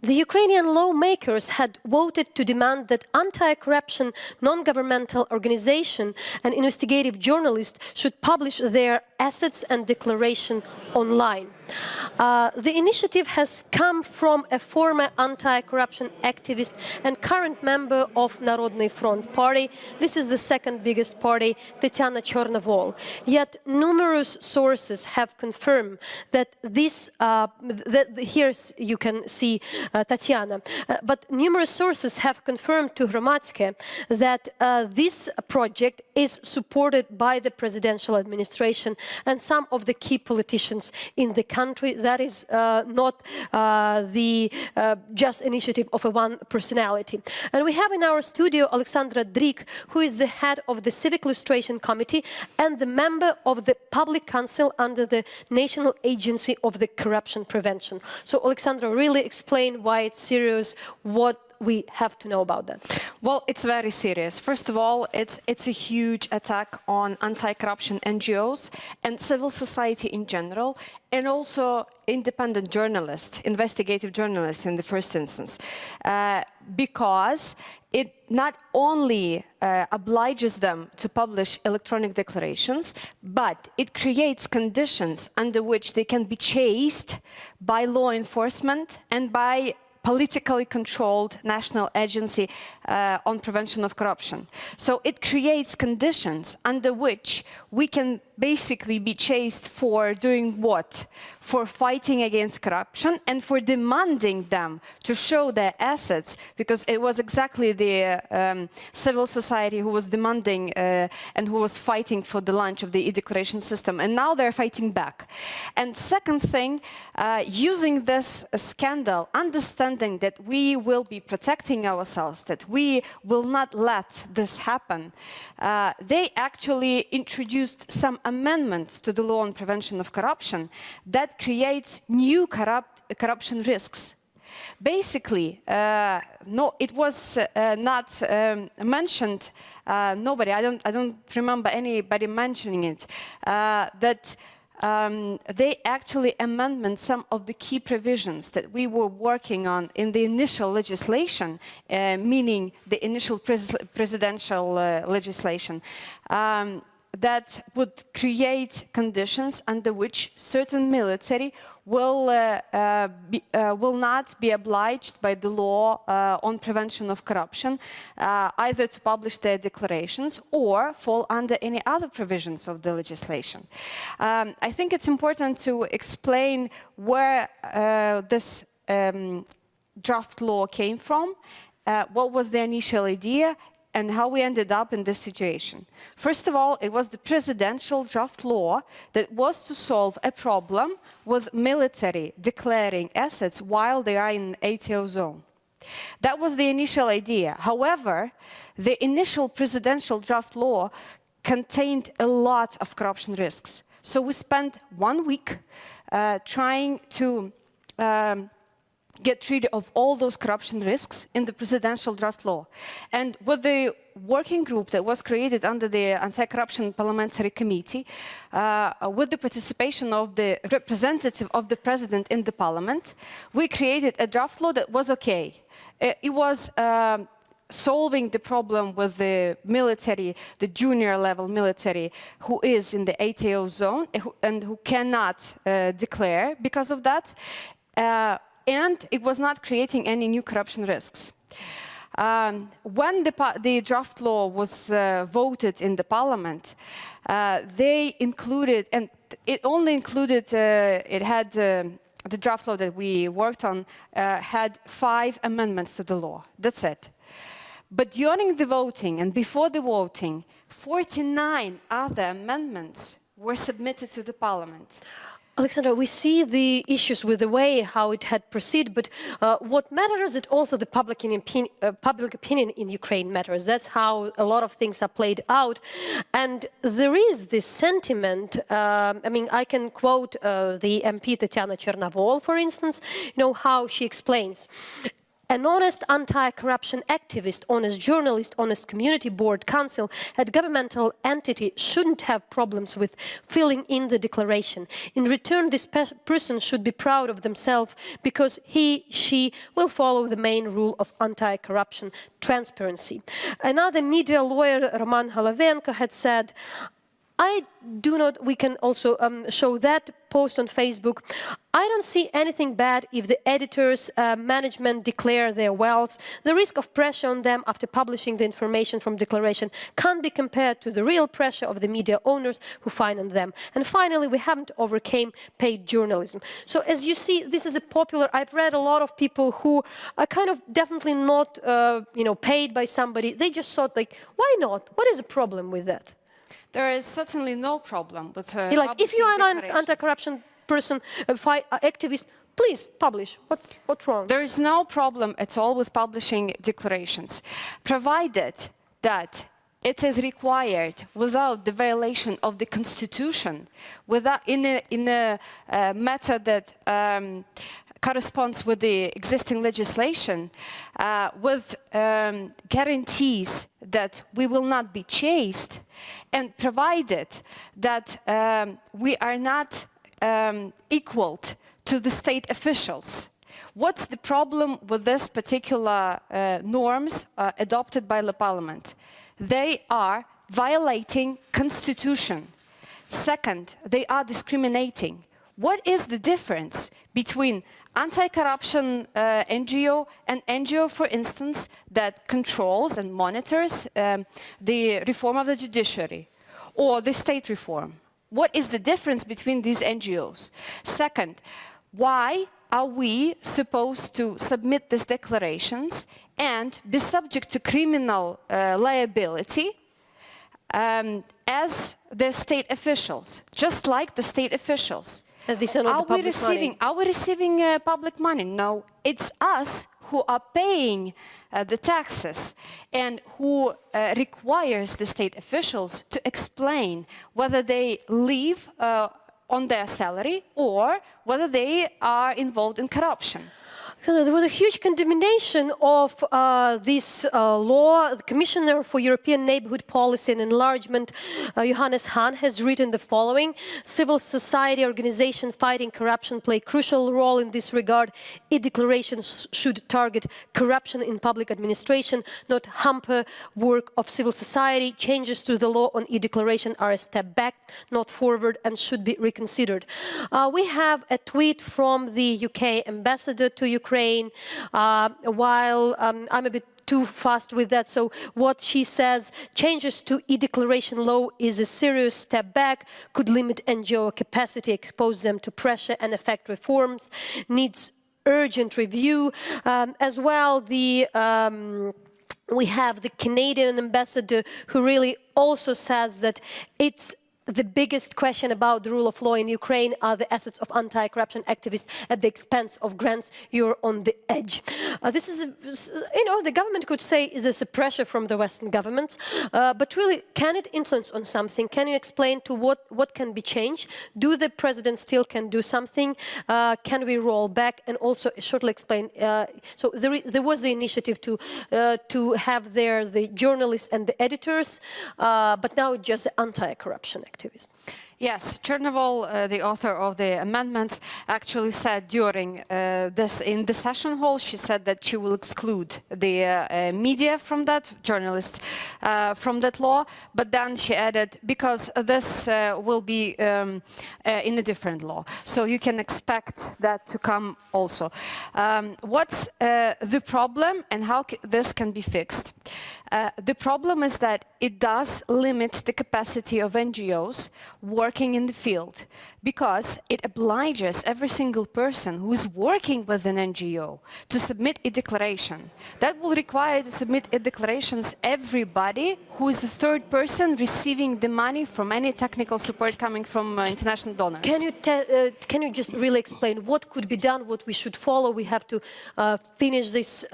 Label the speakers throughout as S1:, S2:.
S1: The Ukrainian lawmakers had voted to demand that anti-corruption non-governmental organization and investigative journalists should publish their assets and declaration online. The initiative has come from a former anti-corruption activist and current member of Народный Front party. This is the second biggest party, Tatiana Chornovol. Yet numerous sources have confirmed that this, here you can see Tatiana, but numerous sources have confirmed to Hromadske that this project is supported by the presidential administration and some of the key politicians in the country. That is not the just initiative of a one personality. And we have in our studio Alexandra Drik, who is the head of the Civic Illustration Committee and the member of the Public Council under the National Agency of the Corruption Prevention. So Alexandra, really explain why it's serious, what we have to know about that.
S2: Well, it's very serious. First of all, it's a huge attack on anti-corruption NGOs and civil society in general, and also independent journalists, investigative journalists in the first instance, because it not only obliges them to publish electronic declarations, but it creates conditions under which they can be chased by law enforcement and by politically controlled national agency on prevention of corruption. So it creates conditions under which we can basically be chased for doing what? For fighting against corruption and for demanding them to show their assets, because it was exactly the civil society who was demanding and who was fighting for the launch of the e-declaration system, and now they're fighting back. And second thing, using this scandal, understanding that we will be protecting ourselves, that we will not let this happen, they actually introduced some amendments to the law on prevention of corruption that creates new corruption risks. Basically, no, it was not mentioned. Nobody, I don't remember anybody mentioning it. That they actually amended some of the key provisions that we were working on in the initial legislation, meaning the initial presidential legislation. That would create conditions under which certain military will not be obliged by the law on prevention of corruption either to publish their declarations or fall under any other provisions of the legislation. I think it's important to explain where this draft law came from, what was the initial idea, and how we ended up in this situation. First of all, it was the presidential draft law that was to solve a problem with military declaring assets while they are in ATO zone. That was the initial idea. However, the initial presidential draft law contained a lot of corruption risks. So we spent 1 week trying to get rid of all those corruption risks in the presidential draft law. And with the working group that was created under the Anti-Corruption Parliamentary Committee, with the participation of the representative of the president in the parliament, we created a draft law that was okay. It was solving the problem with the military, the junior level military, who is in the ATO zone and who cannot declare because of that. And it was not creating any new corruption risks. When the draft law was voted in the parliament, they included, and it only included, it had, the draft law that we worked on had 5 amendments to the law. That's it. But during the voting and before the voting, 49 other amendments were submitted to the parliament.
S1: Alexandra, we see the issues with the way how it had proceeded, but what matters is also the public opinion in Ukraine matters. That's how a lot of things are played out. And there is this sentiment, I mean, I can quote the MP Tatiana Chornovol, for instance, you know, how she explains. An honest anti-corruption activist, honest journalist, honest community board, council, and governmental entity shouldn't have problems with filling in the declaration. In return, this person should be proud of themselves because he, she will follow the main rule of anti-corruption transparency. Another media lawyer, Roman Halavenko, had said, we can also show that post on Facebook. I don't see anything bad if the editors, management declare their wealth. The risk of pressure on them after publishing the information from declaration can't be compared to the real pressure of the media owners who finance them. And finally, we haven't overcome paid journalism. So as you see, this is a popular, I've read a lot of people who are kind of definitely not, paid by somebody. They just thought like, why not? What is the problem with that?
S2: There is certainly no problem with
S1: if you are an anti-corruption person, activist, please publish. What's wrong?
S2: There is no problem at all with publishing declarations, provided that it is required without the violation of the Constitution, in a method that corresponds with the existing legislation, with guarantees that we will not be chased, and provided that we are not equaled to the state officials. What's the problem with this particular norms adopted by the parliament? They are violating Constitution. Second, they are discriminating. What is the difference between anti-corruption NGO and NGO, for instance, that controls and monitors the reform of the judiciary or the state reform? What is the difference between these NGOs? Second, why are we supposed to submit these declarations and be subject to criminal liability as the state officials, just like the state officials?
S1: These are not
S2: Are we receiving public money? No, it's us who are paying the taxes and who requires the state officials to explain whether they live on their salary or whether they are involved in corruption.
S1: So there was a huge condemnation of this law. The Commissioner for European Neighborhood Policy and Enlargement, Johannes Hahn, has written the following: civil society organizations fighting corruption play a crucial role in this regard. E-declarations should target corruption in public administration, not hamper work of civil society. Changes to the law on e-declaration are a step back, not forward, and should be reconsidered. We have a tweet from the UK ambassador to Ukraine. While I'm a bit too fast with that, so what she says, changes to e-declaration law is a serious step back, could limit NGO capacity, expose them to pressure and affect reforms, needs urgent review. As well, we have the Canadian ambassador who really also says that it's the biggest question about the rule of law in Ukraine are the assets of anti-corruption activists at the expense of grants. You're on the edge. This is, the government could say there's a pressure from the Western governments, but really, can it influence on something? Can you explain to what can be changed? Do the president still can do something? Can we roll back? And also shortly explain. So there was the initiative to have there the journalists and the editors, but now it's just the anti-corruption activist.
S2: Yes, Chernobyl, the author of the amendments, actually said during in the session hall, she said that she will exclude the media from that, journalists from that law, but then she added, because this will be in a different law. So you can expect that to come also. What's the problem and how this can be fixed? The problem is that it does limit the capacity of NGOs working in the field, because it obliges every single person who is working with an NGO to submit a declaration. That will require to submit a declarations everybody who is the third person receiving the money from any technical support coming from international donors.
S1: Can you just really explain what could be done, what we should follow? We have to finish this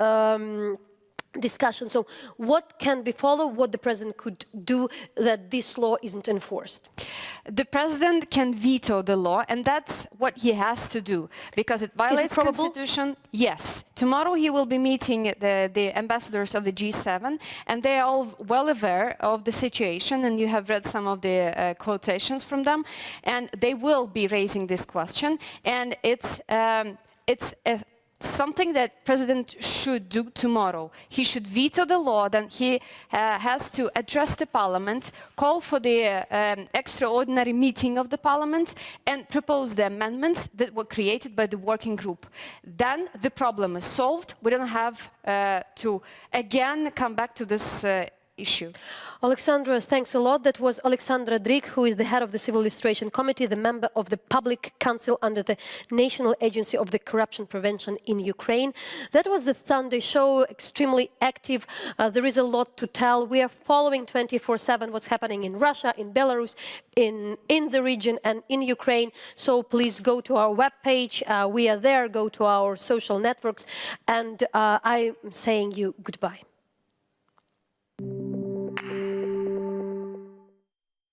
S1: discussion. So what can be followed, what the president could do that this law isn't enforced?
S2: The president can veto the law, and that's what he has to do, because it violates the Constitution. Yes. Tomorrow he will be meeting the ambassadors of the G7, and they are all well aware of the situation, and you have read some of the quotations from them, and they will be raising this question, and it's something that President should do tomorrow. He should veto the law, then he has to address the parliament, call for the extraordinary meeting of the parliament, and propose the amendments that were created by the working group. Then the problem is solved. We don't have to again come back to this issue.
S1: Alexandra, thanks a lot. That was Alexandra Drig, who is the head of the Civil Illustration Committee, the member of the Public Council under the National Agency of the Corruption Prevention in Ukraine. That was the Sunday show, extremely active. There is a lot to tell. We are following 24/7 what's happening in Russia, in Belarus, in the region and in Ukraine. So please go to our webpage. We are there. Go to our social networks. And I'm saying you goodbye.